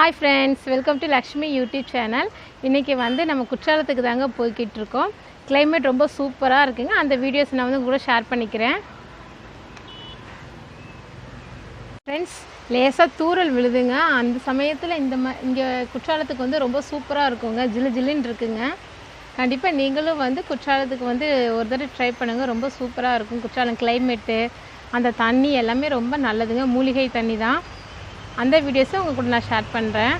Hi friends, welcome to Lakshmi YouTube channel. இன்னைக்கு வந்து நம்ம குற்றாலத்துக்கு தாங்க போய்க்கிட்டு இருக்கோம். Climate ரொம்ப சூப்பரா இருக்குங்க. அந்த வீடியோஸ் நான் வந்து கூட ஷேர் பண்ணிக்கிறேன். Friends, லேசா தூறல் விழுதுங்க. அந்த சமயத்துல இங்க குற்றாலத்துக்கு வந்து ரொம்ப சூப்பரா இருக்குங்க. ஜிலு ஜிலுன்னு இருக்குங்க. கண்டிப்பா நீங்களும் வந்து குற்றாலத்துக்கு வந்து ஒரு தடவை ட்ரை பண்ணுங்க. ரொம்ப சூப்பரா இருக்கும். குற்றாலம் climate, அந்த தண்ணி எல்லாமே ரொம்ப நல்லதுங்க. மூலிகை தண்ணி தான். அந்த வீடியோஸை உங்க கூட நான் ஷேர் பண்ணுறேன்.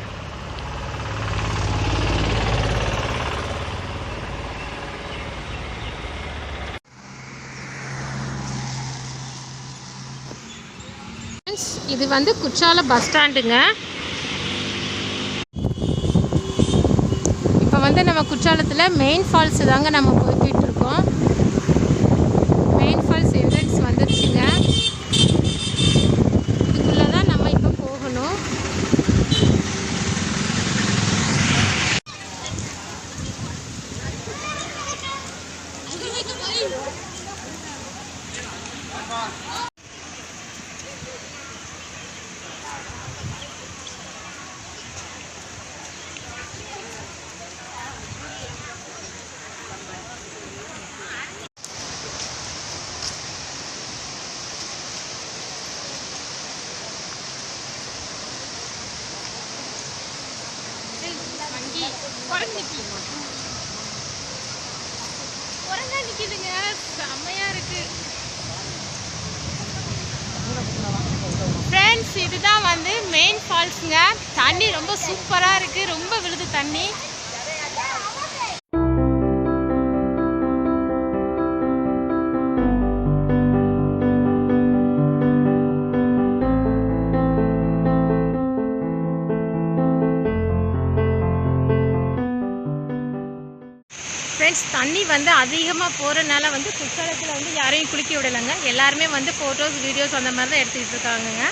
இது வந்து குற்றாலம் பஸ் ஸ்டாண்டுங்க. இப்போ வந்து நம்ம குற்றாலத்தில் மெயின் ஃபால்ஸ் தாங்க நம்ம போய்கிட்டு இருக்கோம். மெயின் ஃபால்ஸ் என்ட்ரன்ஸ் வந்துருச்சுங்க. இதுக்குள்ளே தான் நம்ம இப்போ போகணும். நிக்குதுங்க, செம்மையா இருக்கு. ஃப்ரெண்ட்ஸ், இதுதான் வந்து மெயின் ஃபால்ஸுங்க. தண்ணி ரொம்ப சூப்பரா இருக்கு, ரொம்ப விழுது தண்ணி. ஃப்ரெண்ட்ஸ், தண்ணி வந்து அதிகமாக போகிறனால வந்து குற்றாலத்தில் வந்து யாரையும் குளிக்க விடலைங்க. எல்லாருமே வந்து ஃபோட்டோஸ் வீடியோஸ் அந்த மாதிரி தான் எடுத்துக்கிட்டு இருக்காங்கங்க.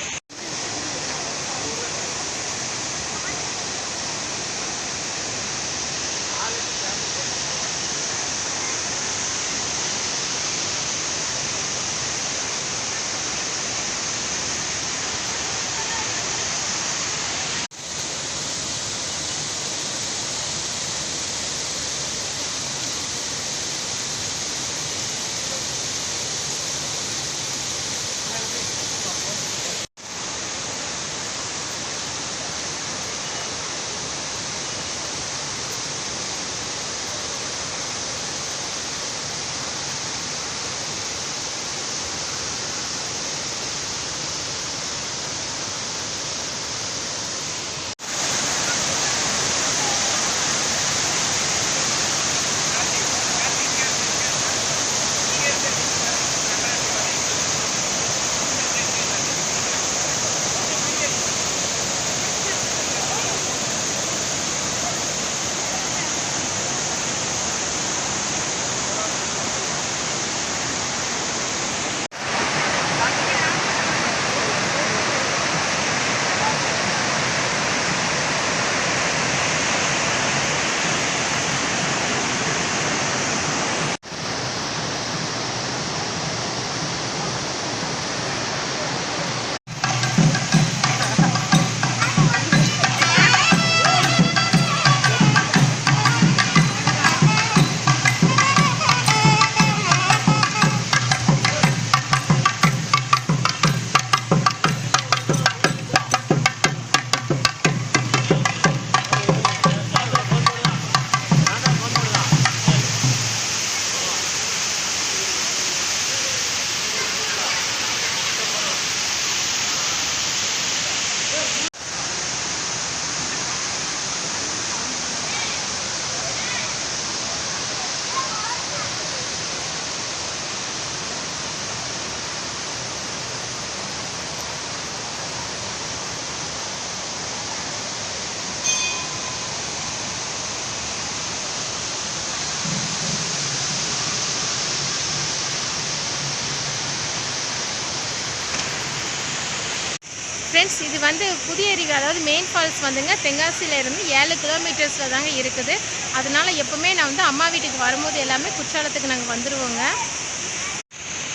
ஃப்ரெண்ட்ஸ், இது வந்து புதிய அருவி, அதாவது மெயின் ஃபால்ஸ் வந்துங்க தென்காசியிலேருந்து 7 கிலோமீட்டர்ஸில் தாங்க இருக்குது. அதனால எப்போவுமே நான் வந்து அம்மா வீட்டுக்கு வரும்போது எல்லாமே குற்றாலத்துக்கு நாங்கள் வந்துடுவோங்க.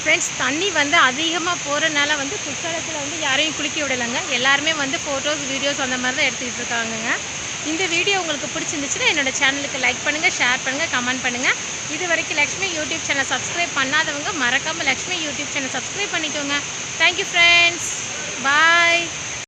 ஃப்ரெண்ட்ஸ் தண்ணி வந்து அதிகமாக போகிறனால வந்து குற்றாலத்தில் வந்து யாரையும் குளிக்க விடலைங்க. எல்லாருமே வந்து ஃபோட்டோஸ் வீடியோஸ் அந்த மாதிரி தான் எடுத்துக்கிட்டு இருக்காங்கங்க. இந்த வீடியோ உங்களுக்கு பிடிச்சிருந்துச்சுன்னா என்னோடய சேனலுக்கு லைக் பண்ணுங்கள், ஷேர் பண்ணுங்கள், கமெண்ட் பண்ணுங்கள். இது வரைக்கும் லக்ஷ்மி யூடியூப் சேனல் சப்ஸ்கிரைப் பண்ணாதவங்க மறக்காமல் லக்ஷ்மி யூடியூப் சேனல் சப்ஸ்கிரைப் பண்ணிக்கோங்க. தேங்க்யூ ஃப்ரெண்ட்ஸ், பாய்.